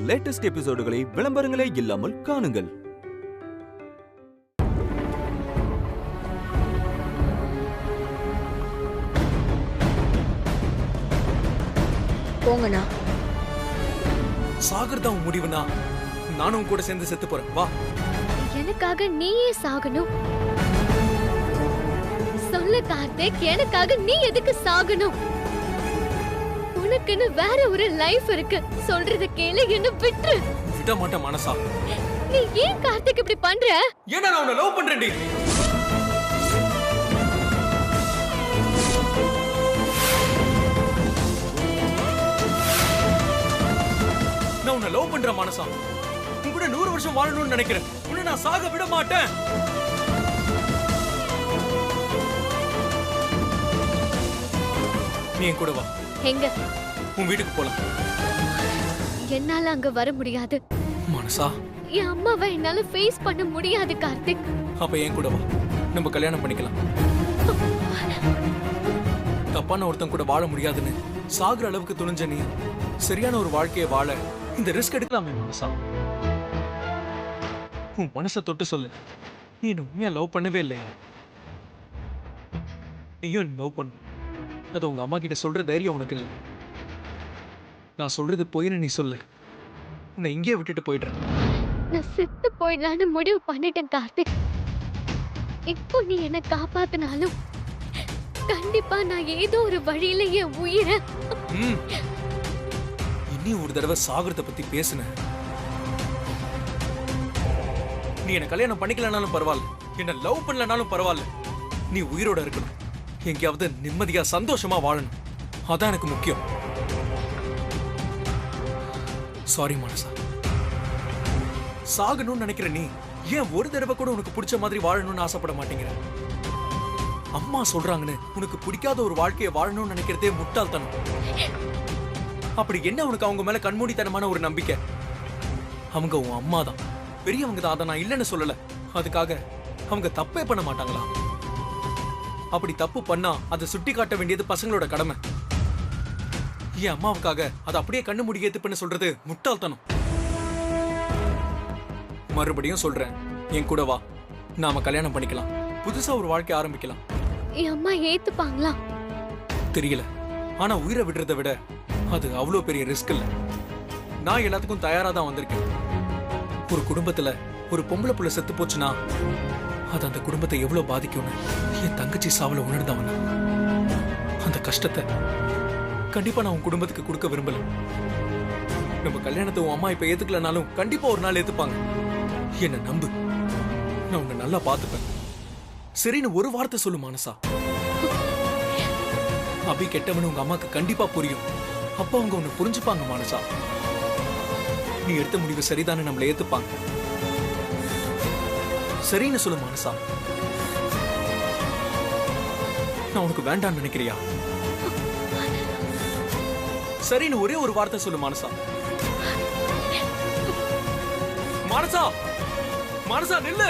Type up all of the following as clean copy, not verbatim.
Latest எபிசோடுகளை விளம்பரங்களே இல்லாமல் காணுங்கள். போங்கண்ணா. சாகர் தான் முடிவுனா நானும் கூட சேர்ந்து செத்து போறேன். வா. எனக்காக நீயே சாகணும்? சொல்லு கார்த்திக், எனக்காக நீ எதுக்கு சாகணும்? உனக்குன்னு வேற ஒரு லைஃப் இருக்கு. சொல்றத கேளு, என்ன விட்டுரு. விட மாட்டேன் மனசா. நீ ஏன் கார்த்திக் இப்படி பண்ற? ஏன்னா நான் உன்னை லவ் பண்றேன்டி. நான் உன்னை லவ் பண்ற மனசா. உன் கூட 100 வருஷம் வாழணும்னு நினைக்கிறேன். உன்னை நான் சாக விட மாட்டேன். நீ என் கூட வா. எங்க? உன் வீட்டுக்கு போலாம். என்னால அங்க வர முடியாது மனசா. என் அம்மாவை என்னால ஃபேஸ் பண்ண முடியாது கார்த்திக். அப்ப என் கூட வா, நம்ம கல்யாணம் பண்ணிக்கலாம். தப்பான ஒருத்தன் கூட வாழ முடியாதுன்னு சாகுற அளவுக்கு துணிஞ்ச நீ சரியான ஒரு வாழ்க்கையை வாழ இந்த ரிஸ்க் எடுக்கலாமே மனசா. உன் மனசை தொட்டு சொல்லு, நீ உண்மையா லவ் பண்ணவே இல்லையா? நீயும் லவ் பண்ணு. அது உங்க அம்மா கிட்ட சொல்ற தைரியம் உனக்கு இல்லை. நான் சொல்றது பொய்னு நீ சொல்லு. உன்னை இங்கேயே விட்டுட்டு போயிடுறேன். நான் செத்து போயிடலான்னு முடிவு பண்ணிட்டேன் கார்த்திக். இப்போ நீ என்ன காப்பாத்தினாலும் கண்டிப்பா நான் ஏதோ ஒரு வழியில என் உயிரை. இனி ஒரு தடவை சாகரத்தை பத்தி பேசுன, நீ என்ன கல்யாணம் பண்ணிக்கலனாலும் பரவாயில்ல, என்ன லவ் பண்ணலனாலும் பரவாயில்ல, நீ உயிரோட இருக்கணும். எங்கேயாவது நிம்மதியா சந்தோஷமா வாழணும். அதான் எனக்கு முக்கியம். சாரி மனசா. சாகணும்னு நினைக்கிற நீ ஏன் ஒரு தடவை கூட உனக்கு பிடிச்ச மாதிரி வாழணும்னு ஆசைப்பட மாட்டேங்கிற? அம்மா சொல்றாங்கன்னு உனக்கு பிடிக்காத ஒரு வாழ்க்கையை வாழணும்னு நினைக்கிறதே முட்டாள்தனம். அப்படி என்ன உனக்கு அவங்க மேல கண்மூடித்தனமான ஒரு நம்பிக்கை? அவங்க உன் அம்மா தான், பெரியவங்க தான். அதை நான் இல்லைன்னு சொல்லல. அதுக்காக அவங்க தப்பே பண்ண மாட்டாங்களா? அப்படி தப்பு பண்ணா அதை சுட்டி காட்ட வேண்டியது பசங்களோட கடமை. என் அம்மாவுக்காக அதை அப்படியே கண்ணு மூடி ஏத்துப்பன்னு சொல்றது முட்டாள்தனம். மறுபடியும் சொல்றேன், என் கூட வா, நாம கல்யாணம் பண்ணிக்கலாம். புதுசா ஒரு வாழ்க்கை ஆரம்பிக்கலாம். என் அம்மா ஏத்துப்பாங்களா தெரியல. ஆனா உயிரை விடுறதை விட அது அவ்வளவு பெரிய ரிஸ்க் இல்ல. நான் எல்லாத்துக்கும் தயாரா தான் வந்திருக்கேன். ஒரு குடும்பத்துல ஒரு பொம்பளை புள்ள செத்து போச்சுன்னா அது அந்த குடும்பத்தை எவ்வளவு பாதிக்கும்னு என் தங்கச்சி சாவல உணர்ந்தவன். அந்த கஷ்டத்தை கண்டிப்பா நான் உன் குடும்பத்துக்கு கொடுக்க விரும்பல. நம்ம கல்யாணத்தை உன் அம்மா இப்ப ஏத்துக்கலனாலும் கண்டிப்பா ஒரு நாள் ஏத்துப்பாங்க. என்ன நம்பு, நான் உன்னை நல்லா பாத்துப்பேன். சரின்னு ஒரு வார்த்தை சொல்லு மனசா. அபி கெட்டவனு உங்க அம்மாக்கு கண்டிப்பா புரியும். அப்ப அவங்க உன்னை புரிஞ்சுப்பாங்க மனசா. நீ எடுத்த முடிவு சரிதானே, நம்மள ஏத்துப்பாங்க. சரின்னு சொல்லு மனசா. நான் உனக்கு வேண்டான்னு நினைக்கிறியா? சரின்னு ஒரே ஒரு வார்த்தை சொல்லு மனசா. மனசா, மனசா நில்லு.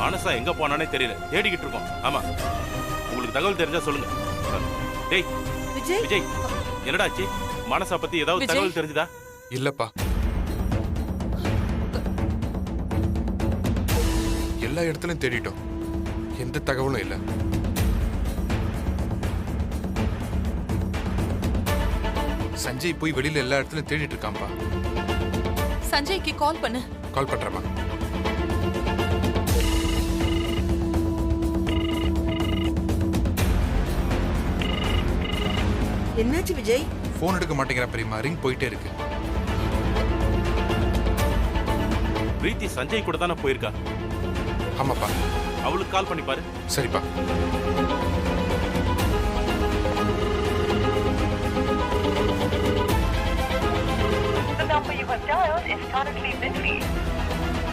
மனசா எங்க போனானே தெரியல, தேடிக்கிட்டு இருக்கோம். ஆமா, உங்களுக்கு தகவல் தெரிஞ்சா சொல்லுங்க. டேய் விஜய், என்னடாச்சு? மனசா பத்தி ஏதாவது தகவல் தெரிஞ்சதா? இல்லப்பா, எல்லா இடத்துலயும் தேடிட்டோம், எந்த தகவலும் இல்ல. சஞ்சய் போய் வெளியில எல்லா இடத்துலயும் தேடிட்டு இருக்காம்பா. சஞ்சய்க்கு கால் பண்ணு. கால் பண்றேமா. என்னாச்சு விஜய்? போன் எடுக்க மாட்டேங்கிற பெரியமா, ரிங் போயிட்டே இருக்கு. பிரீத்தி சஞ்சய் கூட தானே போயிருக்கா? ஆமாப்பா. அவளுக்கு கால் பண்ணி பாரு. சரிப்பா.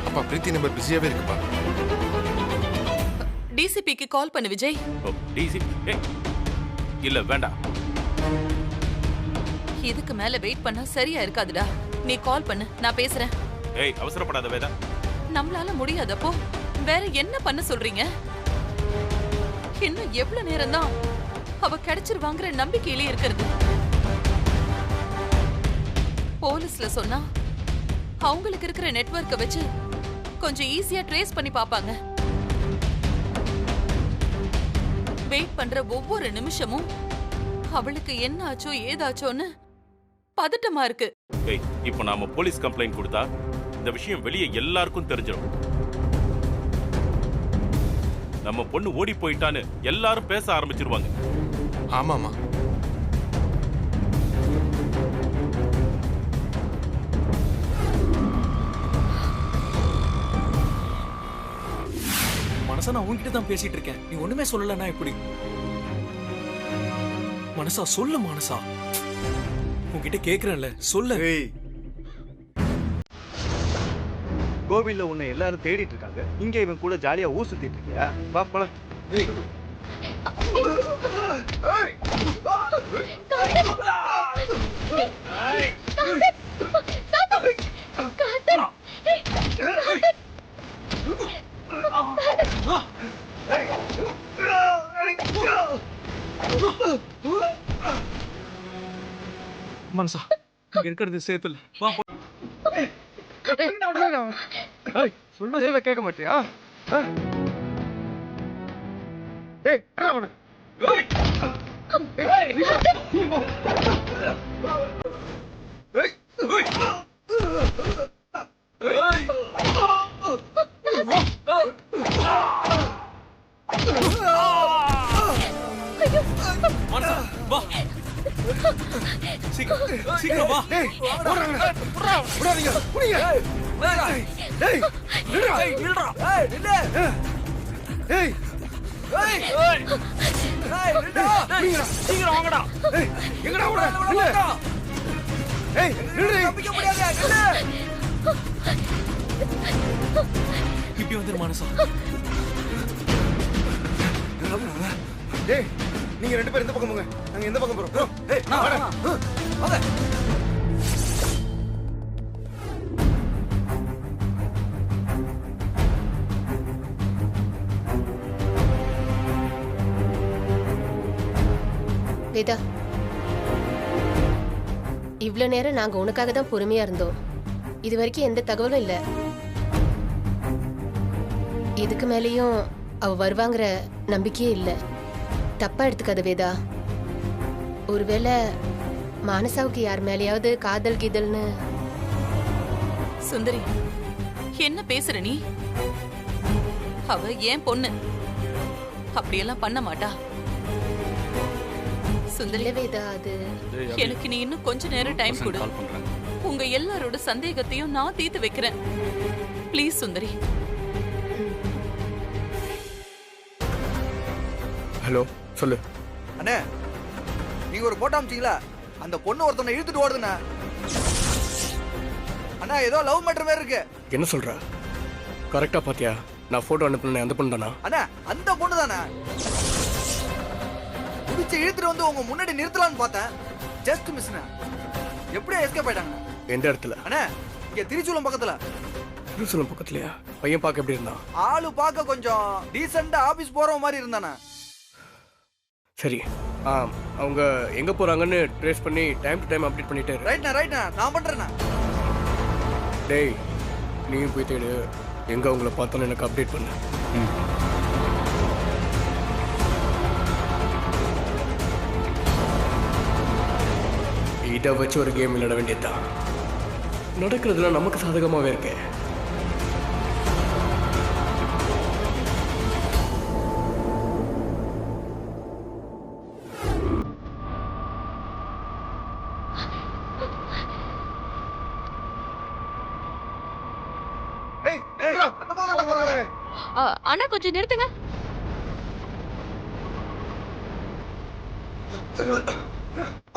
அப்பா, பிரீத்தி நம்பர் பிஸியாவே இருக்குப்பா. டிசிபிக்கு கால் பண்ணு விஜய். ஓ, டிசிபி? இல்ல வேண்டாம். இதுக்கு மேல வெயிட் பண்ணா சரியா இருக்காதுடா. நீ கால் பண்ணு, நான் பேசுறேன். ஏய், அவசரப்படாத வேதா. நம்மளால முடியாதப்போ வேற என்ன பண்ண சொல்றீங்க? எவ்வளவு நேரம் தான் அவ கிடைச்சிருவாங்கிற நம்பிக்கையிலே இருக்கிறது. போலீஸ்ல சொன்னா அவங்களுக்கு இருக்கிற நெட்வொர்க்கை வச்சு கொஞ்சம் ஈஸியா ட்ரேஸ் பண்ணி பாப்பாங்க. வெயிட் பண்ற ஒவ்வொரு நிமிஷமும் அவளுக்கு என்ன ஆச்சோ ஏதாச்சோன்னு பதட்டமா இருக்கு. ஏய், இப்போ நாம போலீஸ் கம்ப்ளைண்ட் கொடுத்தா இந்த விஷயம் வெளியே எல்லாருக்கும் தெரிஞ்சிடும். நம்ம பொண்ணு ஓடி போயிட்டான்னு எல்லாரும் பேச ஆரம்பிச்சிருவாங்க. ஆமாமா. மனசா நான் உன்கிட்ட தான் பேசிட்டு இருக்கேன். நீ ஒண்ணுமே சொல்லலன்னா எப்படி? மனசா சொல்லு மனசா. உன்கிட்ட கேக்குறேன்ல, சொல்லு. ஏய், கோவில்ல உன்னை எல்லாரும் தேடிட்டு இருக்காங்க. இங்க இவன் கூட ஜாலியா ஊர் சுத்திட்டு இருக்கியா? வா போலாம். ஏய். மனசா இங்க இருக்கிறது சேஃப் இல்ல. வா போ. சொல்ல கேட்க மாட்டியா? ஏய், அவன. மனசா வா. சீக்கிரம் வா. ஏய், ஓடுறாங்க. விடாதீங்க. புடிங்க. ஏய், நில்றா. நில்றா. ஏய், நில்லு. ஏய். ஏய். ஏய், நில்றா. புடிங்கடா. சீக்கிரம் வாங்கடா. ஏய், எங்கடா ஓடுற? நில்லு. ஏய், நில்லு. தப்பிக்க முடியாது. நில்லு. இப்படி வந்துரு மனசா. ஏய், நீங்க ரெண்டு பேரும் இந்த பக்கம் போங்க. நாங்க இந்த பக்கம் போறோம். ஏய், வாடா. வாங்க. வேதா, இவ்வளவு நேரம் நாங்க உனக்காக தான் பொறுமையா இருந்தோம். இது வரைக்கும் எந்த தகவலும் இல்ல. இதுக்கு மேலேயும் அவ வருவாங்கிற நம்பிக்கையே இல்ல. தப்பா எடுத்துக்காத வேதா. ஒருவேளை மானசாவுக்கு யார் மேலேயாவது காதல் கீதல்னு. சுந்தரி, என்ன பேசுற நீ? அவ ஏன் பொண்ணு, அப்படியெல்லாம் பண்ண மாட்டா. சுந்தரி, இல்ல வேதா, அது எனக்கு நீ இன்னும் கொஞ்ச நேரம் டைம் கொடு. உங்க எல்லாரோட சந்தேகத்தையும் நான் தீர்த்து வைக்கிறேன். Please Sundari. ஹலோ, சொல்லு. அண்ணே, நீங்க ஒரு போட்டோ அமிச்சீங்களா? அந்த பொண்ணு ஒருத்தனை இழுத்துட்டு ஓடுதுண்ணா. அண்ணா, ஏதோ லவ் மேட்டர் மாதிரி இருக்கு. என்ன சொல்ற? கரெக்டா பாத்தியா? நான் போட்டோ அனுப்புனேன், அந்த பொண்ணு தானா? அண்ணா, அந்த பொண்ணு தானே. குடிச்சு இழுத்துட்டு வந்து உங்க முன்னாடி நிறுத்தலாம்னு பார்த்தேன். ஜஸ்ட் மிஸ்ண்ணா. எப்படியா எஸ்கேப் ஆயிட்டாங்க? எந்த இடத்துல? அண்ணா, இங்க திருச்சூலம் பக்கத்துல. திருச்சூலம் பக்கத்துலயா? பையன் பார்க்க எப்படி இருந்தான்? ஆளு பார்க்க கொஞ்சம் டீசெண்டா ஆபீஸ் போற மாதிரி இருந்தானே. சரி, அவங்க எங்க போறாங்கன்னு ட்ரேஸ் பண்ணி டைம் டு டைம் அப்டேட் பண்ணிட்டே இரு. ரைட்ண்ணா, நான் பண்றேண்ணா. டேய், நீயும் போய் தேடு. எங்க அவங்கள பார்த்தாலும் எனக்கு அப்டேட் பண்ணு. இதை வச்சு ஒரு கேம் விளையாட வேண்டியதுதான். நடக்கிறதுலாம் நமக்கு சாதகமாகவே இருக்கு. அண்ணா, கொஞ்சம் நிறுத்துங்க.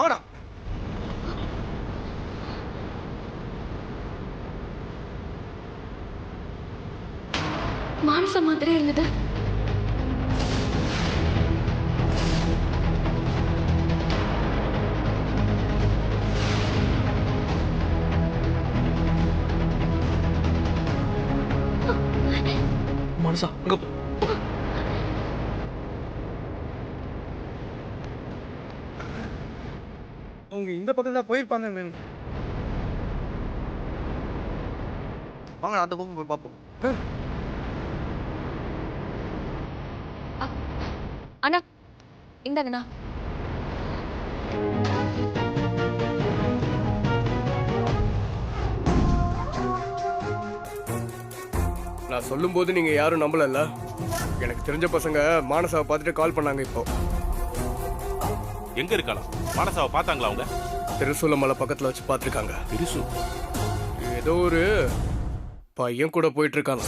ஆனா மானச மாதிரி இருந்தது. மனசா அங்க போ. அவங்க இந்த பக்கம் தான் போயிருப்பாங்க மேம். வாங்க அந்த பக்கம் போய் பார்ப்போம். அண்ணா இந்தாங்கண்ணா. நான் சொல்லும்போது நீங்க யாரும் நம்பலல்ல. எனக்கு தெரிஞ்ச பசங்க மானசாவை பார்த்துட்டு கால் பண்ணாங்க. இப்போ எங்க இருக்கலாம்? மானசாவை பார்த்தாங்களா அவங்க? திருசூலமலை பக்கத்துல வச்சு பார்த்துருக்காங்க. திருசு ஏதோ ஒரு பையன் கூட போயிட்டு இருக்காங்க.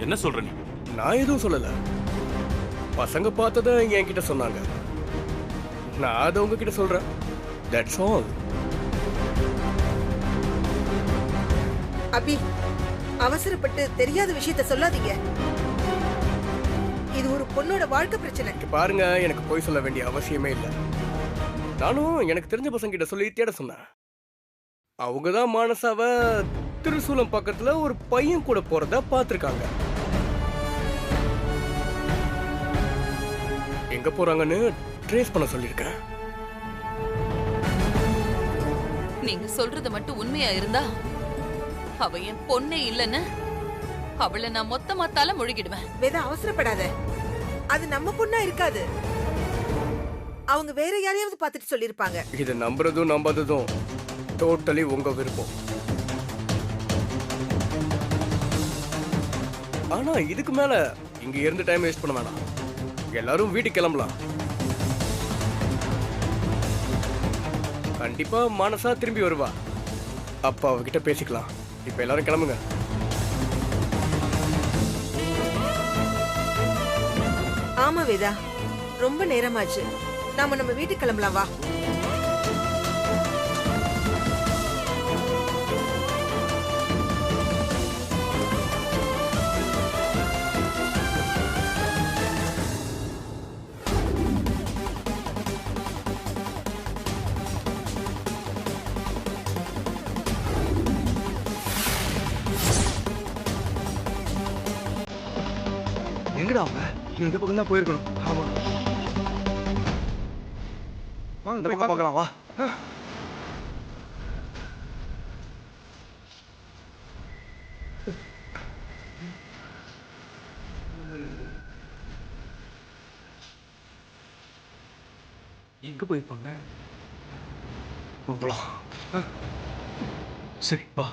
என்ன சொல்ற நீ? நான் எதுவும் சொல்லல. பசங்க பார்த்ததை என்கிட்ட சொன்னாங்க. நான் அதை உங்ககிட்ட சொல்றேன். That's all. அபி, அவசரப்பட்டு தெரியாத விஷயத்த சொல்லாதீங்க. இது ஒரு பொண்ணோட வாழ்க்கை பிரச்சனை. இங்க பாருங்க, எனக்கு போய் சொல்ல வேண்டிய அவசியமே இல்லை. நானும் எனக்கு தெரிஞ்ச பசங்க கிட்ட சொல்லி தேட சொன்னேன். அவங்க தான் மானசாவை திருசூலம் பக்கத்துல ஒரு பையன் கூட போறதா பார்த்திருக்காங்க. எங்க போறாங்கன்னு ட்ரேஸ் பண்ண சொல்லியிருக்கேன். நீங்க சொல்றது மட்டும் உண்மையா இருந்தா அவ என் பொண்ணே இல்லைன்னு அவளை நான் மொத்தமா தலை முழுகிடுவேன். வேதா, அவசரப்படாத. அது நம்ம பொண்ணா இருக்காது. அவங்க வேற யாரையாவது பார்த்துட்டு சொல்லிருப்பாங்க. இதை நம்புறதும் நம்பாததும் டோட்டலி உங்க விருப்பம். ஆனா இதுக்கு மேல இங்க இருந்து டைம் வேஸ்ட் பண்ண வேணாம். எல்லாரும் வீட்டுக்கு கிளம்பலாம். கண்டிப்பா மானசா திரும்பி வருவா. அப்பா அவகிட்ட பேசிக்கலாம். இப்ப எல்லாரும் கிளம்புங்க. ஆமா வேதா, ரொம்ப நேரமாச்சு. நாம நம்ம வீட்டுக்கு கிளம்பலாம், வா. எங்கடா அவங்க? இந்த பக்கம் தான் போயிருக்கணும். ஆமா, வாங்க இந்த பக்கம் பார்க்கலாம், வா. எங்க போயிருப்பாங்க? போகலாம். சரி வா.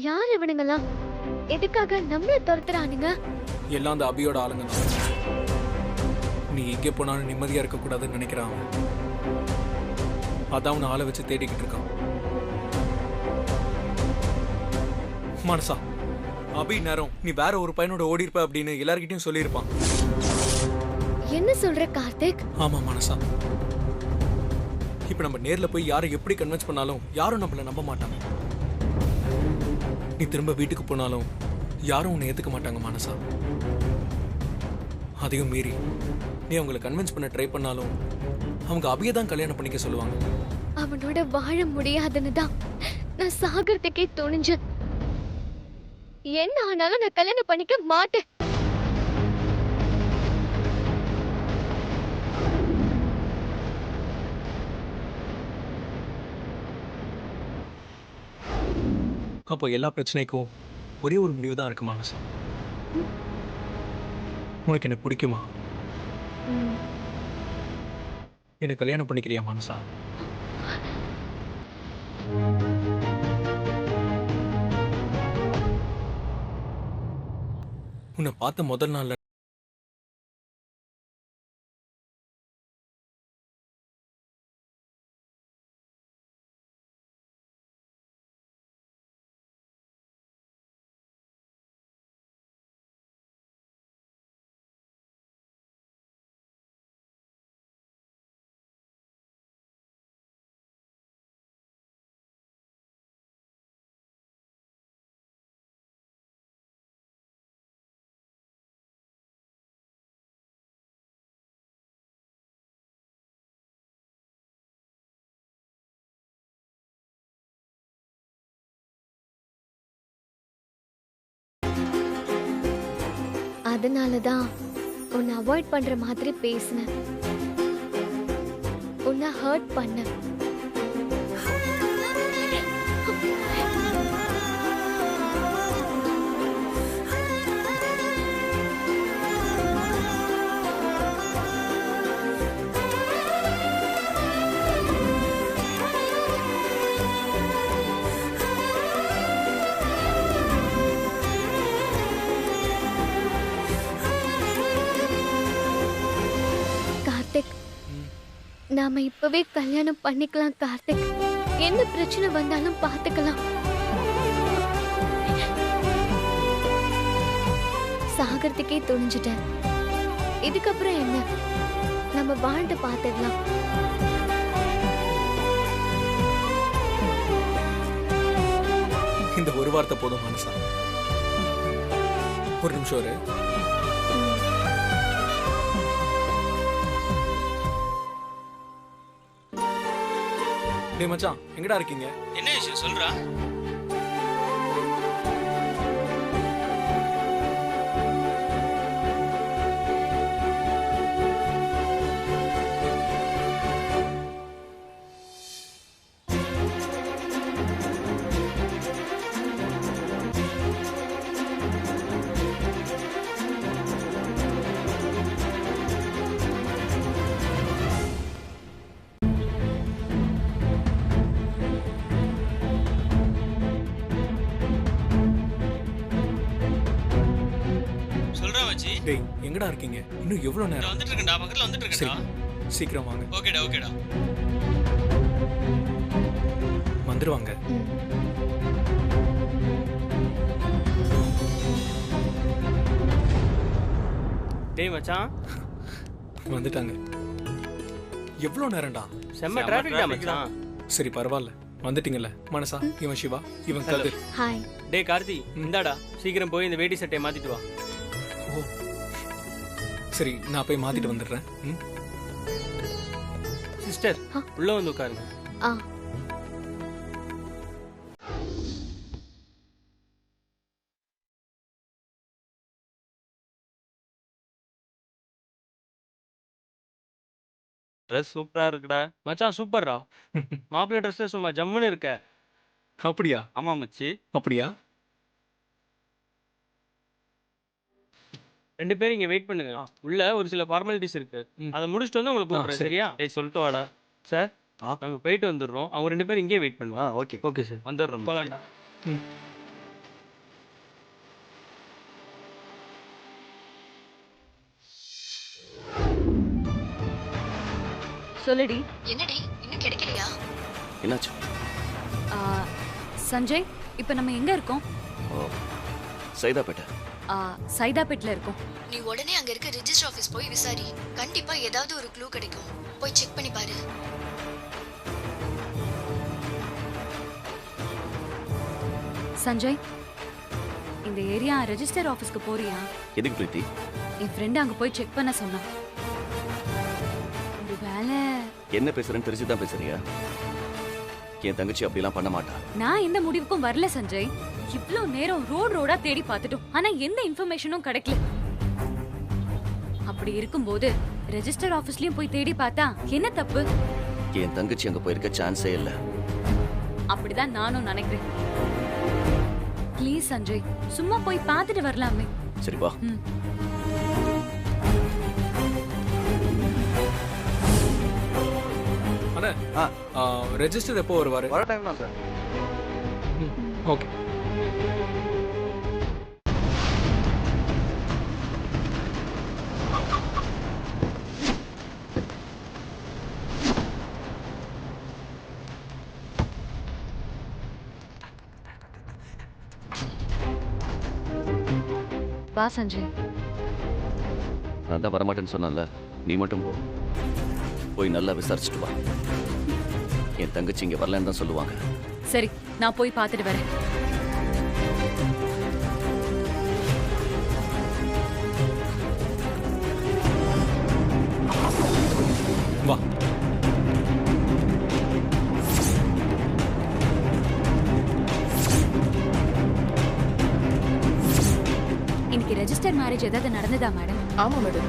யார் இவனுங்கெல்லாம்? எதுக்காக நம்மள துரத்துறானுங்க? எல்லாம் அந்த அபியோட ஆளுங்க தான். நீ எங்கே போனாலும் நிம்மதியா இருக்க கூடாதுன்னு நினைக்கிறான் அவன். அதான் அவனை ஆளை வச்சு தேடிக்கிட்டு இருக்கான். மனசா, அபி நேரம் நீ வேற ஒரு பையனோட ஓடி இருப்ப அப்படின்னு எல்லார்கிட்டயும் சொல்லியிருப்பான். என்ன சொல்ற கார்த்திக்? ஆமா மனசா, இப்ப நம்ம நேர்ல போய் யாரை எப்படி கன்வின்ஸ் பண்ணாலும் யாரும் நம்மள நம்ப மாட்டாங்க. நீ திரும்ப வீட்டுக்கு போனாலும் யாரும் உன்னை ஏத்துக்க மாட்டாங்க மனசா. அதையும் மீறி நீ அவங்களை கன்வின்ஸ் பண்ண ட்ரை பண்ணாலும் அவங்க அபியை தான் கல்யாணம் பண்ணிக்க சொல்லுவாங்க. அவனோட வாழ முடியாதுன்னு தான் நான் சாகறதுக்கே துணிஞ்சு. என்ன ஆனாலும் நான் கல்யாணம் பண்ணிக்க மாட்டேன். அப்போ எல்லா பிரச்சனைக்கும் ஒரே ஒரு முடிவு தான் இருக்கு மனசா. உனக்கு என்ன பிடிக்குமா? எனக்கு கல்யாணம் பண்ணிக்கிறியா மனசா? உன்னை பார்த்த முதல் நாள்ல அதனால தான் உன்னை அவாய்ட் பண்ற மாதிரி பேசினேன். உன்னை ஹர்ட் பண்ண. கார்த்திக், நாம இப்பவே கல்யாணம் பண்ணிக்கலாம் கார்த்திக். என்ன பிரச்சனை வந்தாலும் பார்த்துக்கலாம். சாகறதுக்கே துணிஞ்சிட்டேன். இதுக்கப்புறம் என்ன, நம்ம வாழ்ந்து பார்த்துடலாம். இந்த ஒரு வார்த்தை போதும் மனசா. ஒரு நிமிஷம் இரு. டேய் மச்சான், எங்கடா இருக்கீங்க? என்ன விஷயம் சொல்றா? டேய் எங்கடா இருக்கீங்க? இன்னும் எவ்வளவு நேரம்? வந்துட்டு இருக்கேன்டா, பக்கத்துல வந்துட்டு இருக்கேன்டா. சீக்கிரம் வாங்க. ஓகேடா ஓகேடா. வந்துருவாங்க. டேய் மச்சான், வந்துட்டாங்க. எவ்வளவு நேரம்டா? செம்ம டிராஃபிக்டா மச்சான். சரி பரவாயில்ல, வந்துட்டீங்கல்ல. மனசா, இவன் சிவா, இவன் கதிர். ஹாய். டேய் கார்த்தி, இந்தாடா சீக்கிரம் போய் இந்த வேட்டி சட்டையை மாத்திட்டு வா. சரி, நான் போய் மாத்திட்டு வந்துடுறேன். சிஸ்டர், உள்ள வந்து உட்காருங்க. ட்ரெஸ் சூப்பரா இருக்குடா மச்சான். சூப்பர்ரா. மாப்பிள்ளை ட்ரெஸ் சும்மா ஜம்முன்னு இருக்க. அப்படியா? ஆமா மச்சி. அப்படியா? ரெண்டு பேரும் இங்க வெயிட் பண்ணுங்க. உள்ள ஒரு சில ஃபார்மாலிட்டிஸ் இருக்கு, அதை முடிச்சுட்டு வந்து உங்களுக்கு கூப்பிடுறேன். சரியா? டேய் சொல்லிட்டு வாடா. சார், நாங்க போயிட்டு வந்துடுறோம். அவங்க ரெண்டு பேரும் இங்கே வெயிட் பண்ணுவாங்க. ஓகே ஓகே சார், வந்துடுறோம். போகலாம்டா. சொல்லுடி. என்னடி இன்னும் கிடைக்கலையா? என்னாச்சு? சஞ்சய், இப்போ நம்ம எங்க இருக்கோம்? சைதாப்பேட்டை. சைதாப்பேட்ல இருக்கோம். நீ உடனே அங்க இருக்க ரெஜிஸ்டர் ஆபீஸ் போய் விசாரி. கண்டிப்பா ஏதாவது ஒரு க்ளூ கிடைக்கும். போய் செக் பண்ணி பாரு. சஞ்சய், இந்த ஏரியா ரெஜிஸ்டர் ஆபீஸ்க்கு போறியா? எதுக்கு பிரீத்தி? என் ஃப்ரெண்ட் அங்க போய் செக் பண்ண சொன்னா. ஒரு வேலை. என்ன பேசுறேன்னு தெரிஞ்சுதான் பேசுறியா? என் தங்கச்சி அப்படிலாம் பண்ண மாட்டா. நான் எந்த முடிவுக்கும் வரல சஞ்சய். இவ்ளோ நேரம் ரோடா தேடி பார்த்துட்டோம், ஆனா எந்த இன்ஃபர்மேஷனும் கிடைக்கல. அப்படி இருக்கும்போது ரெஜிஸ்டர் ஆபீஸ்லயும் போய் தேடி பார்த்தா என்ன தப்பு? என் தங்கச்சி அங்க போயிருக்க சான்ஸே இல்ல. அப்படிதான் நானும் நினைக்கிறேன். ப்ளீஸ் சஞ்சய், சும்மா போய் பார்த்துட்டு வரலாமே. சரி வா. அண்ணா, ரெஜிஸ்டர் எப்போ வருவாரு? வர டைம் தான் சார். ஓகே. வா சஞ்சய். நான் தான் வரமாட்டேன்னு சொன்னேன்ல, நீ மட்டும் போ. போய் நல்லா விசாரிச்சுட்டு வா. என் தங்கச்சி இங்க வரலன்னு தான் சொல்லுவாங்க. சரி, நான் போய் பார்த்துட்டு வரேன். வா. இன்னைக்கு ரெஜிஸ்டர் ரெஜிஸ்டர் மேரேஜ் ஏதாவது நடந்ததா மேடம்? ஆமா மேடம்.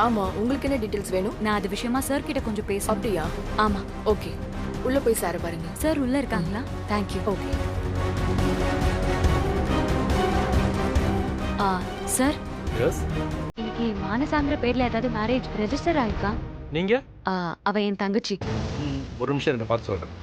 ஆமா, உங்களுக்கு என்ன டீடைல்ஸ் வேணும்? நான் அது விஷயமா சார் கிட்ட கொஞ்சம் பேச. அப்படியா? ஆமா. ஓகே, உள்ள போய் சார பாருங்க. சார் உள்ள இருக்காங்களா? Thank you. Okay. Sir, yes. இன்னைக்கு மானசாங்கிற பேர்ல ஏதாவது மேரேஜ் ரெஜிஸ்டர் ஆயிருக்கா? நீங்க? அவ என் தங்கச்சி. ஒரு நிமிஷம் என்ன பார்த்து சொல்றேன்.